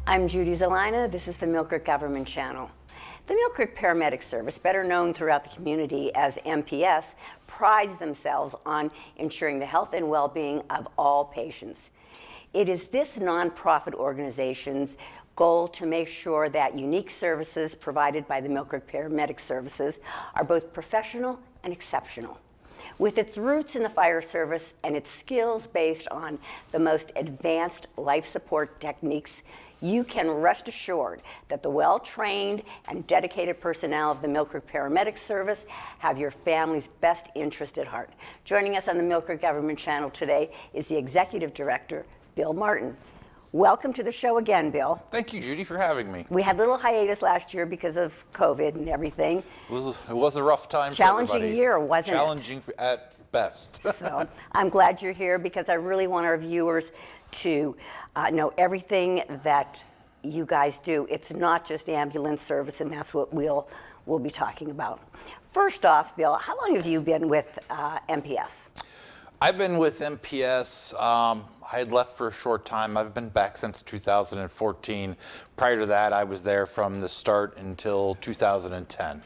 I'm Judy Zelina. This is the Millcreek Government Channel. The Millcreek Paramedic Service, better known throughout the community as MPS, prides themselves on ensuring the health and well-being of all patients. It is this nonprofit organization's goal to make sure that unique services provided by the Millcreek Paramedic Services are both professional and exceptional. With its roots in the fire service and its skills based on the most advanced life support techniques, you can rest assured that the well-trained and dedicated personnel of the Millcreek Paramedic Service have your family's best interest at heart. Joining us on the Millcreek Government Channel today is the Executive Director, Bill Martin. Welcome to the show again, Bill. Thank you, Judy, for having me. We had a little hiatus last year because of COVID and everything. It was a rough time for everybody. Challenging year, wasn't it? Challenging at best. So I'm glad you're here because I really want our viewers to know everything that you guys do. It's not just ambulance service, and that's what we'll be talking about. First off, Bill, how long have you been with MPS? I've been with MPS. I had left for a short time. I've been back since 2014. Prior to that, I was there from the start until 2010.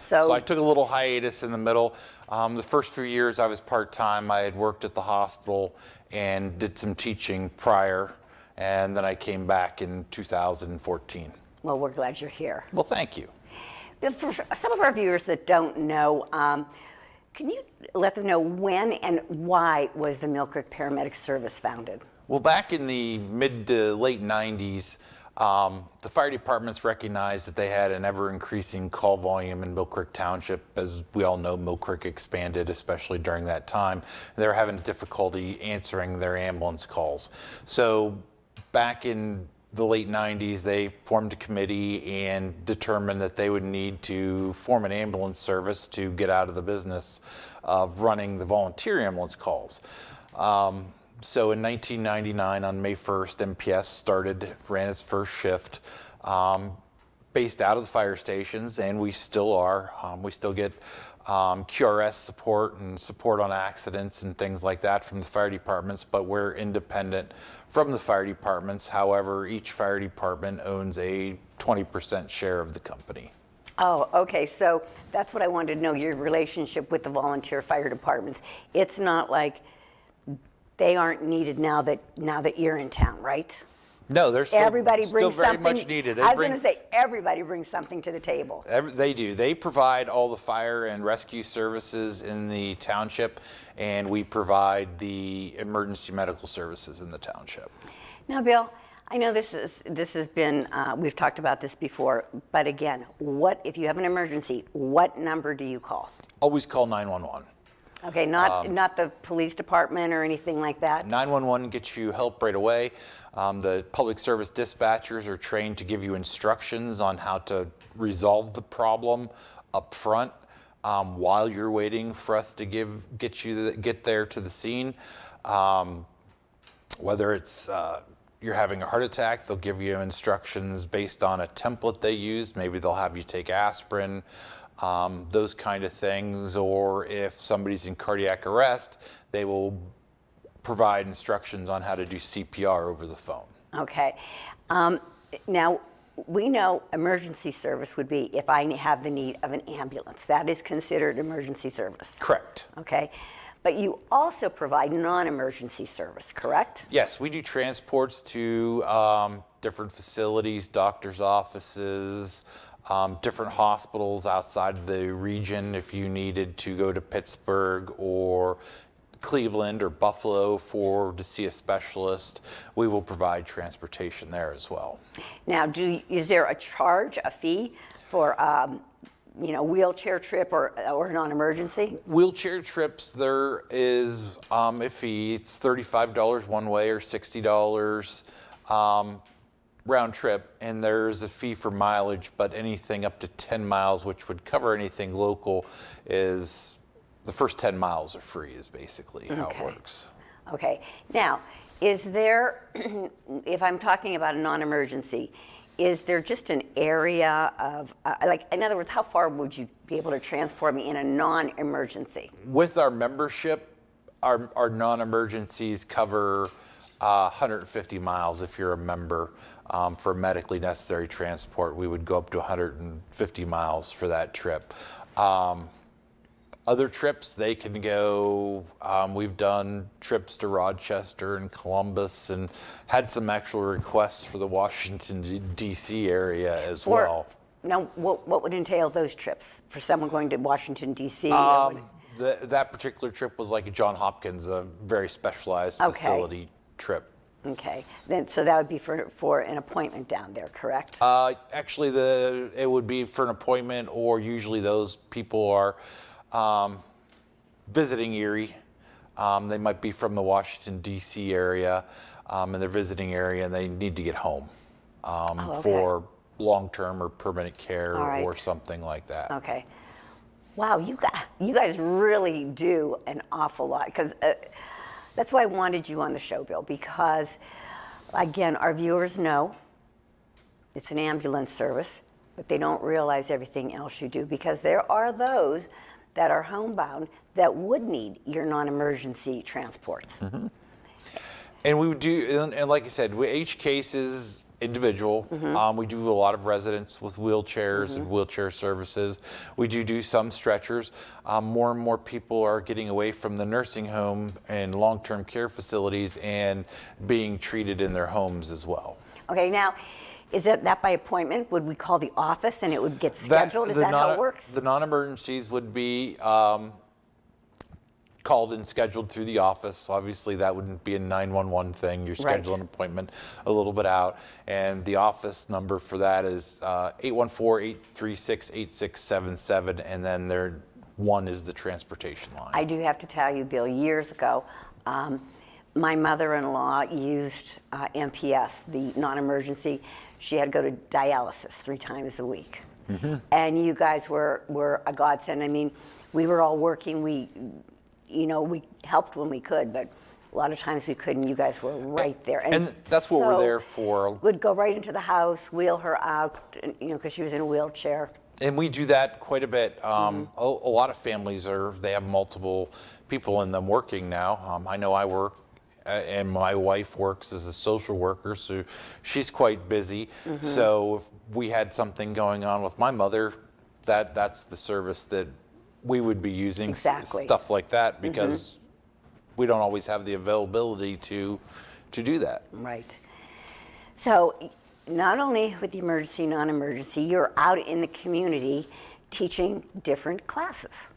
So I took a little hiatus in the middle. The first few years I was part-time. I had worked at the hospital and did some teaching prior, and then I came back in 2014. Well, we're glad you're here. Well, thank you. For some of our viewers that don't know, can you let them know when and why was the Millcreek Paramedic Service founded? Well, back in the mid to late 90s, the fire departments recognized that they had an ever-increasing call volume in Millcreek Township. As we all know, Millcreek expanded, especially during that time. They were having difficulty answering their ambulance calls. So back in the late 90s, they formed a committee and determined that they would need to form an ambulance service to get out of the business of running the volunteer ambulance calls. So in 1999, on May 1st, MPS ran its first shift based out of the fire stations, and we still are. We still get QRS support and support on accidents and things like that from the fire departments, but we're independent from the fire departments. However, each fire department owns a 20% share of the company. Oh, okay. So that's what I wanted to know, your relationship with the volunteer fire departments. It's not like they aren't needed now that you're in town, right? No, they're still very something, much needed. I was going to say everybody brings something to the table. They do. They provide all the fire and rescue services in the township, and we provide the emergency medical services in the township. Now, Bill, I know this has been, we've talked about this before, but again, what if you have an emergency, what number do you call? Always call 911. Okay, not the police department or anything like that? 911 gets you help right away. The public service dispatchers are trained to give you instructions on how to resolve the problem up front while you're waiting for us to get there to the scene. Whether it's you're having a heart attack, they'll give you instructions based on a template they use. Maybe they'll have you take aspirin. Those kind of things, or if somebody's in cardiac arrest, they will provide instructions on how to do CPR over the phone. Okay. Now, we know emergency service would be if I have the need of an ambulance. That is considered emergency service. Correct. Okay. But you also provide non-emergency service, correct? Yes, we do transports to different facilities, doctor's offices, different hospitals outside the region. If you needed to go to Pittsburgh or Cleveland or Buffalo to see a specialist, we will provide transportation there as well. Now, is there a fee for wheelchair trip or non-emergency? Wheelchair trips, there is a fee. It's $35 one way or $60 round trip, and there's a fee for mileage, but anything up to 10 miles, which would cover anything local, is the first 10 miles are free, is basically how it works. Okay. Now, is there, if I'm talking about a non-emergency, is there just an area of, in other words, how far would you be able to transport me in a non-emergency? With our membership, our non-emergencies cover 150 miles if you're a member. For medically necessary transport, we would go up to 150 miles for that trip. Other trips, they can go, we've done trips to Rochester and Columbus and had some actual requests for the Washington, D.C. area as well. Now, what would entail those trips for someone going to Washington, D.C.? That particular trip was like a Johns Hopkins, a very specialized facility trip. Okay, then so that would be for an appointment down there, correct? Actually, it would be for an appointment, or usually those people are visiting Erie. They might be from the Washington, D.C. area, and they're visiting area, and they need to get home for long-term or permanent care or something like that. Okay. Wow, you guys really do an awful lot, because that's why I wanted you on the show, Bill, because, again, our viewers know it's an ambulance service, but they don't realize everything else you do, because there are those that are homebound that would need your non-emergency transports. Mm-hmm. And we do, and like I said, each case is individual. We do a lot of residents with wheelchairs and wheelchair services. We do some stretchers. More and more people are getting away from the nursing home and long-term care facilities and being treated in their homes as well. Okay, now, is that by appointment? Would we call the office and it would get scheduled? Is that how it works? The non-emergencies would be called and scheduled through the office. Obviously, that wouldn't be a 911 thing. You schedule an appointment a little bit out. And the office number for that is 814-836-8677. And then one is the transportation line. I do have to tell you, Bill, years ago, my mother-in-law used MPS, the non-emergency. She had to go to dialysis 3 times a week. And you guys were a godsend. I mean, we were all working. We helped when we could, but a lot of times we couldn't. You guys were right there. And that's what we're there for. We'd go right into the house, wheel her out, because she was in a wheelchair. And we do that quite a bit. A lot of families they have multiple people in them working now. I know I work, and my wife works as a social worker, so she's quite busy. So if we had something going on with my mother, that's the service that we would be using, stuff like that, because we don't always have the availability to do that. Right. So not only with the emergency, non-emergency, you're out in the community teaching different classes.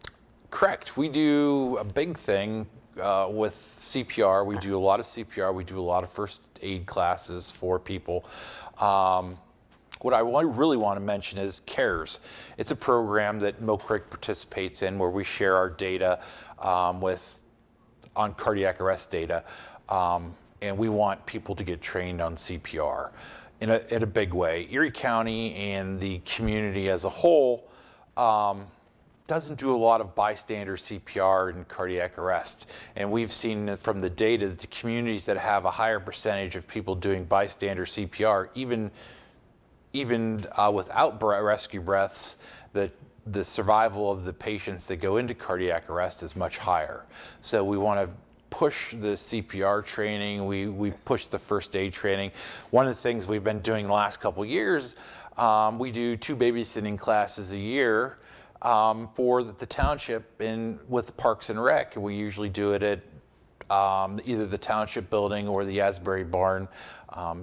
Correct. We do a big thing with CPR. We do a lot of CPR. We do a lot of first aid classes for people. What I really want to mention is CARES. It's a program that Millcreek participates in where we share our data on cardiac arrest data, and we want people to get trained on CPR in a big way. Erie County and the community as a whole doesn't do a lot of bystander CPR and cardiac arrest. And we've seen from the data that the communities that have a higher percentage of people doing bystander CPR, even without rescue breaths, the survival of the patients that go into cardiac arrest is much higher. So we want to push the CPR training, we push the first aid training. One of the things we've been doing the last couple of years, we do 2 babysitting classes a year for the township with the Parks and Rec. We usually do it at either the township building or the Asbury barn,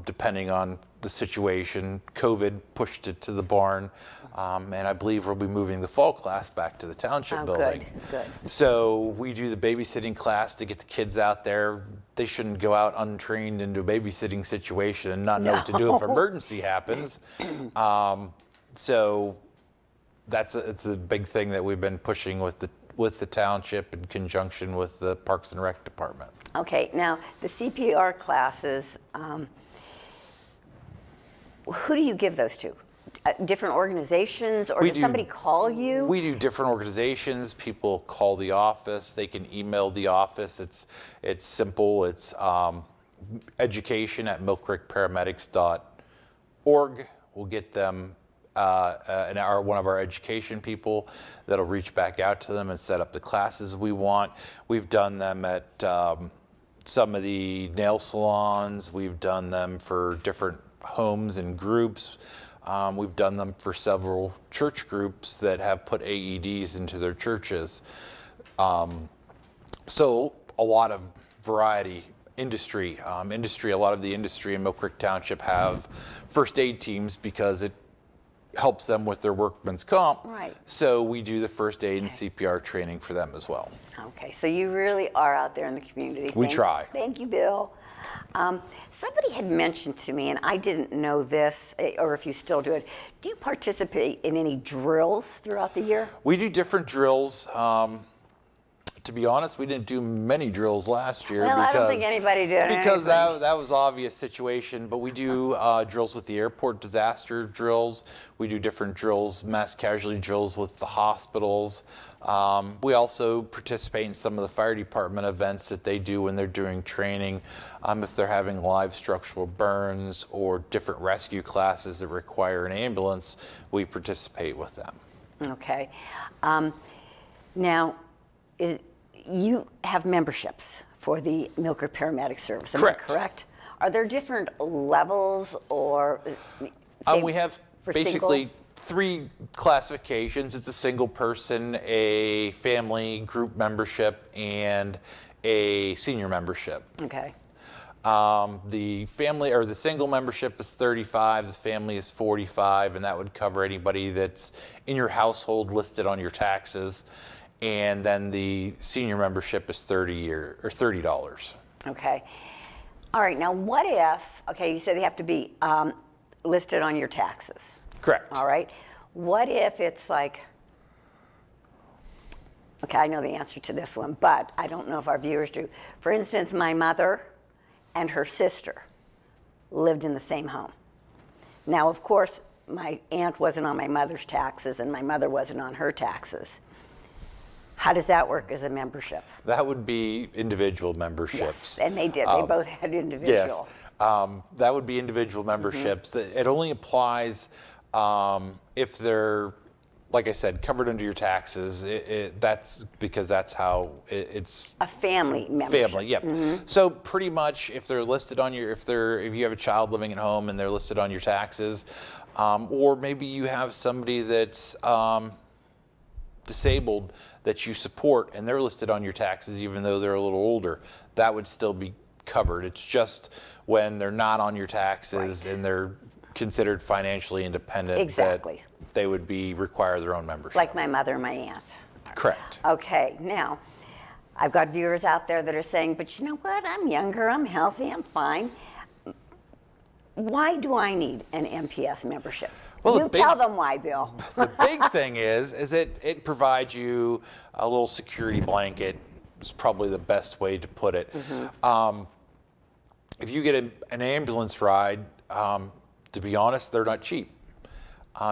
depending on the situation. COVID pushed it to the barn, and I believe we'll be moving the fall class back to the township building. Good. So we do the babysitting class to get the kids out there. They shouldn't go out untrained into a babysitting situation and not know what to do if an emergency happens. So it's a big thing that we've been pushing with the township in conjunction with the Parks and Rec department. Okay, now the CPR classes, who do you give those to? Different organizations, or does somebody call you? We do different organizations. People call the office. They can email the office. It's simple. It's education@millcreekparamedics.org. We'll get them one of our education people that'll reach back out to them and set up the classes we want. We've done them at some of the nail salons. We've done them for different homes and groups. We've done them for several church groups that have put AEDs into their churches. So a lot of variety. Industry, a lot of the industry in Millcreek Township have first aid teams because it helps them with their workman's comp. Right. So we do the first aid and CPR training for them as well. Okay, so you really are out there in the community. We try. Thank you, Bill. Somebody had mentioned to me, and I didn't know this, or if you still do it, do you participate in any drills throughout the year? We do different drills. To be honest, we didn't do many drills last year Well, I don't think anybody did because anything. that was obvious situation. But we do drills with the airport disaster drills. We do different drills, mass casualty drills with the hospitals. We also participate in some of the fire department events that they do when they're doing training. If they're having live structural burns or different rescue classes that require an ambulance, we participate with them. Okay. Now, you have memberships for the Millcreek Paramedic Service, am I Correct. correct? Are there different levels or? We have for basically single? 3 classifications. It's a single person, a family group membership, and a senior membership. Okay. The family or the single membership is $35, the family is $45, and that would cover anybody that's in your household listed on your taxes. And then the senior membership is $30. Okay. All right. Now, what if? Okay, you said they have to be listed on your taxes. Correct. All right. What if it's like? Okay, I know the answer to this one, but I don't know if our viewers do. For instance, my mother and her sister lived in the same home. Now, of course, my aunt wasn't on my mother's taxes, and my mother wasn't on her taxes. How does that work as a membership? That would be individual memberships. Yes, and they did. They both had individual. Yes, that would be individual memberships. It only applies if they're, like I said, covered under your taxes. That's because that's how it's A family membership. family. Yep. So pretty much, if they're listed on your, if you have a child living at home and they're listed on your taxes, or maybe you have somebody that's disabled that you support and they're listed on your taxes even though they're a little older, that would still be covered. It's just when they're not on your taxes and they're considered financially independent Exactly. that they would require their own membership. Like my mother and my aunt. Correct. Okay, now, I've got viewers out there that are saying, but you know what, I'm younger, I'm healthy, I'm fine. Why do I need an MPS membership? Well, You tell them why, Bill. The big thing is it provides you a little security blanket. Is probably the best way to put it. If you get an ambulance ride, to be honest, they're not cheap.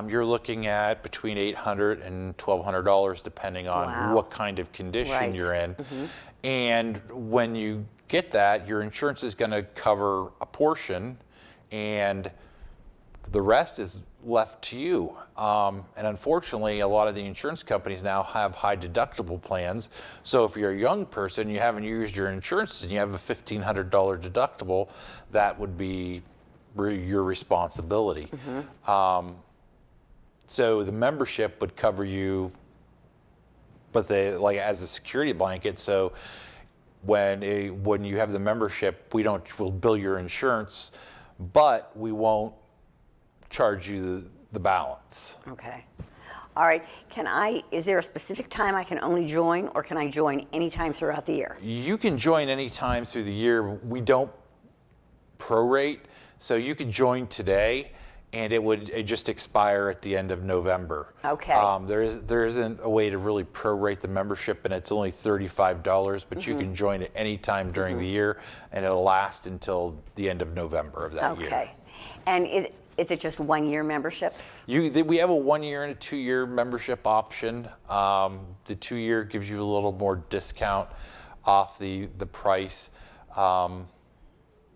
You're looking at between $800 and $1,200 depending on Wow. what kind of condition Right. you're in. And when you get that, your insurance is going to cover a portion, and the rest is left to you. And unfortunately, a lot of the insurance companies now have high deductible plans. So if you're a young person, you haven't used your insurance and you have a $1,500 deductible, that would be your responsibility. So the membership would cover you, but they like as a security blanket. So when you have the membership, we'll bill your insurance, but we won't charge you the balance. Okay. All right. Is there a specific time I can only join, or can I join anytime throughout the year? You can join any time through the year. We don't prorate, so you could join today and it just expire at the end of November. Okay. There isn't a way to really prorate the membership, and it's only $35, but you can join at any time during the year, and it'll last until the end of November of that year. Okay. And is it just 1 year membership? We have a 1 year and a 2 year membership option. The 2 year gives you a little more discount off the price.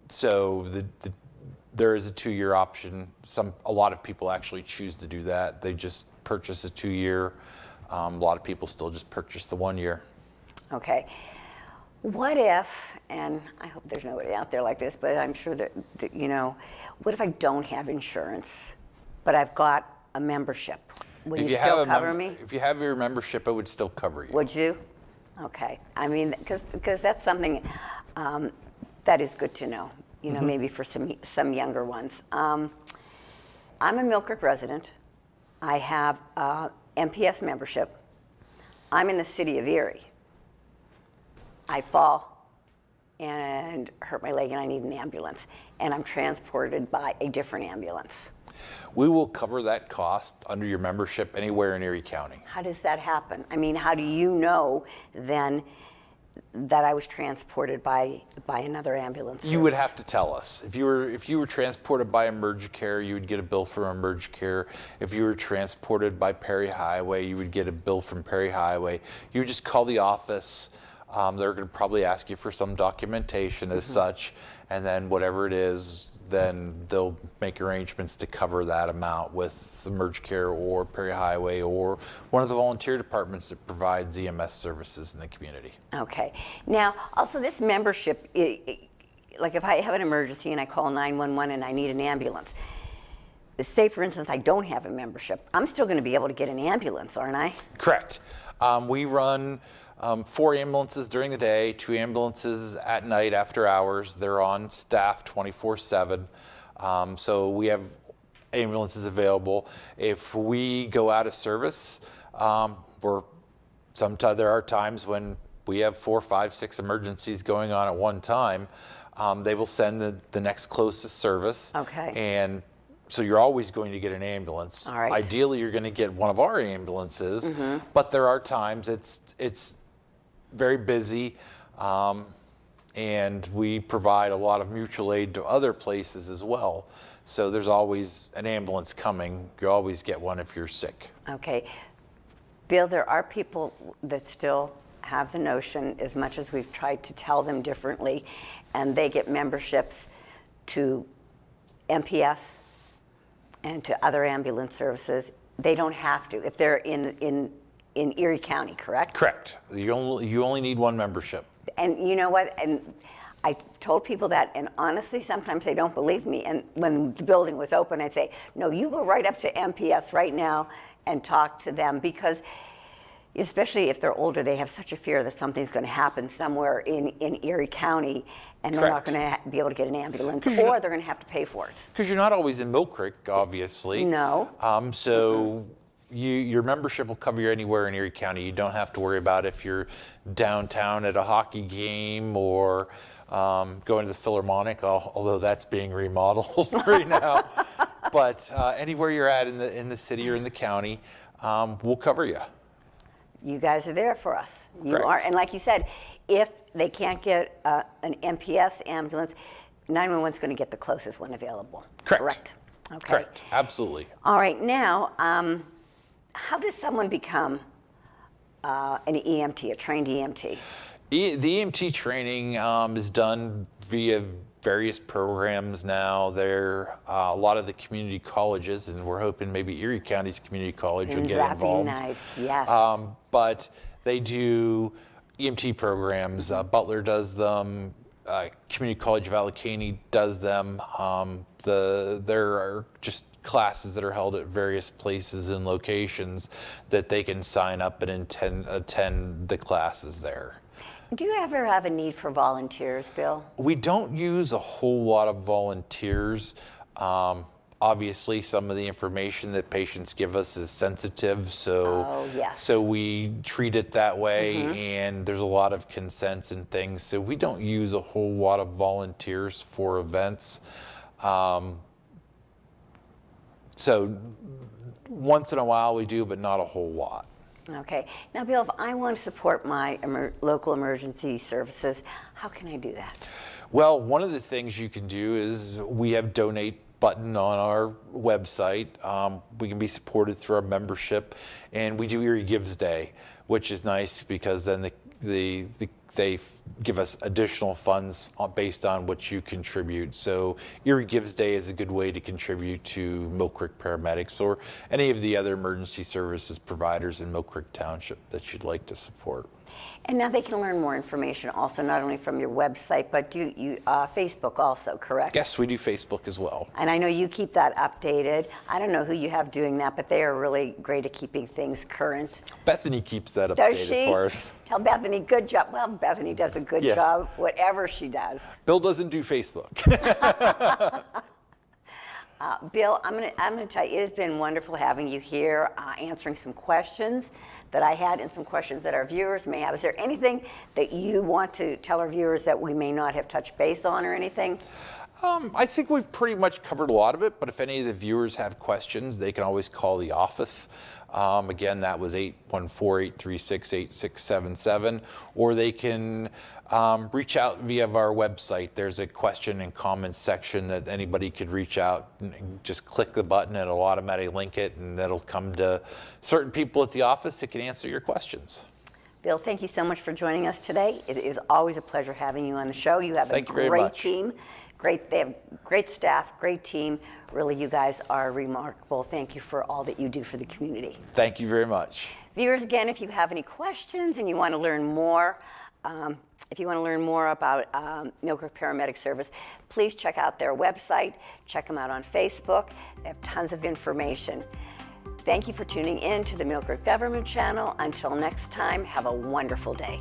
So there is a 2 year option. A lot of people actually choose to do that. They just purchase a 2 year. A lot of people still just purchase the 1 year. Okay. What if, and I hope there's nobody out there like this, but I'm sure that what if I don't have insurance, but I've got a membership? Would you still cover me? If you have your membership, it would still cover you. Would you? Okay. I mean, because that's something that is good to know, maybe for some younger ones. I'm a Millcreek resident. I have a MPS membership. I'm in the city of Erie. I fall and hurt my leg and I need an ambulance, and I'm transported by a different ambulance. We will cover that cost under your membership anywhere in Erie County. How does that happen? I mean, how do you know then that I was transported by another ambulance service? You would have to tell us. If you were transported by EmergiCare, you would get a bill from EmergiCare. If you were transported by Perry Highway, you would get a bill from Perry Highway. You would just call the office. They're going to probably ask you for some documentation as such, and then whatever it is, then they'll make arrangements to cover that amount with EmergiCare or Perry Highway or one of the volunteer departments that provides EMS services in the community. Okay. Now, also this membership, like if I have an emergency and I call 911 and I need an ambulance, say for instance I don't have a membership, I'm still going to be able to get an ambulance, aren't I? Correct. We run 4 ambulances during the day, 2 ambulances at night after hours. They're on staff 24/7. So we have ambulances available. If we go out of service, there are times when we have 4, 5, 6 emergencies going on at one time. They will send the next closest service. Okay. And so you're always going to get an ambulance. All right. Ideally, you're going to get one of our ambulances, but there are times it's very busy, and we provide a lot of mutual aid to other places as well. So there's always an ambulance coming. You always get one if you're sick. Okay. Bill, there are people that still have the notion, as much as we've tried to tell them differently, and they get memberships to MPS and to other ambulance services. They don't have to if they're in Erie County, correct? Correct. You only need one membership. And you know what? And I told people that, and honestly, sometimes they don't believe me. And when the building was open, I'd say, no, you go right up to MPS right now and talk to them, because especially if they're older, they have such a fear that something's going to happen somewhere in Erie County, and they're not going to be able to get an ambulance, or they're going to have to pay for it. Because you're not always in Millcreek, obviously. No. Your membership will cover you anywhere in Erie County. You don't have to worry about if you're downtown at a hockey game or going to the Philharmonic, although that's being remodeled right now. But anywhere you're at in the city or in the county, we'll cover you. You guys are there for us. You Correct. are, and like you said, if they can't get an MPS ambulance, 911 is going to get the closest one available. Correct. Okay. Correct. Absolutely. All right. Now, how does someone become an EMT, a trained EMT? The EMT training is done via various programs now. There a lot of the community colleges, and we're hoping maybe Erie County's community college will get involved. That'd be nice, yes. But they do EMT programs. Butler does them. Community College of Allegheny does them. There are just classes that are held at various places and locations that they can sign up and attend the classes there. Do you ever have a need for volunteers, Bill? We don't use a whole lot of volunteers. Obviously, some of the information that patients give us is sensitive, so we treat it that way, and there's a lot of consents and things, so we don't use a whole lot of volunteers for events. So once in a while we do, but not a whole lot. Okay. Now, Bill, if I want to support my local emergency services, how can I do that? Well, one of the things you can do is we have donate button on our website. We can be supported through our membership, and we do Erie Gives Day, which is nice because then the they give us additional funds based on what you contribute. So Erie Gives Day is a good way to contribute to Millcreek Paramedics or any of the other emergency services providers in Millcreek Township that you'd like to support. And now they can learn more information also, not only from your website, but do you Facebook also, correct? Yes, we do Facebook as well. And I know you keep that updated. I don't know who you have doing that, but they are really great at keeping things current. Bethany keeps that Does updated she? for us. Tell Bethany, good job. Well, Bethany does a good Yes. job, whatever she does. Bill doesn't do Facebook. Bill, I'm gonna tell you, it has been wonderful having you here, answering some questions that I had and some questions that our viewers may have. Is there anything that you want to tell our viewers that we may not have touched base on or anything? I think we've pretty much covered a lot of it, but if any of the viewers have questions, they can always call the office. Again, that was 814-836-8677, or they can reach out via our website. There's a question and comments section that anybody could reach out and just click the button and it'll automatically link it, and that'll come to certain people at the office that can answer your questions. Bill, thank you so much for joining us today. It is always a pleasure having you on the show. You have Thank a you very great much. team. They have great staff, great team. Really, you guys are remarkable. Thank you for all that you do for the community. Thank you very much. Viewers, again, if you have any questions and you want to learn more, about Millcreek Paramedic Service, please check out their website. Check them out on Facebook. They have tons of information. Thank you for tuning in to the Millcreek Government Channel. Until next time, have a wonderful day.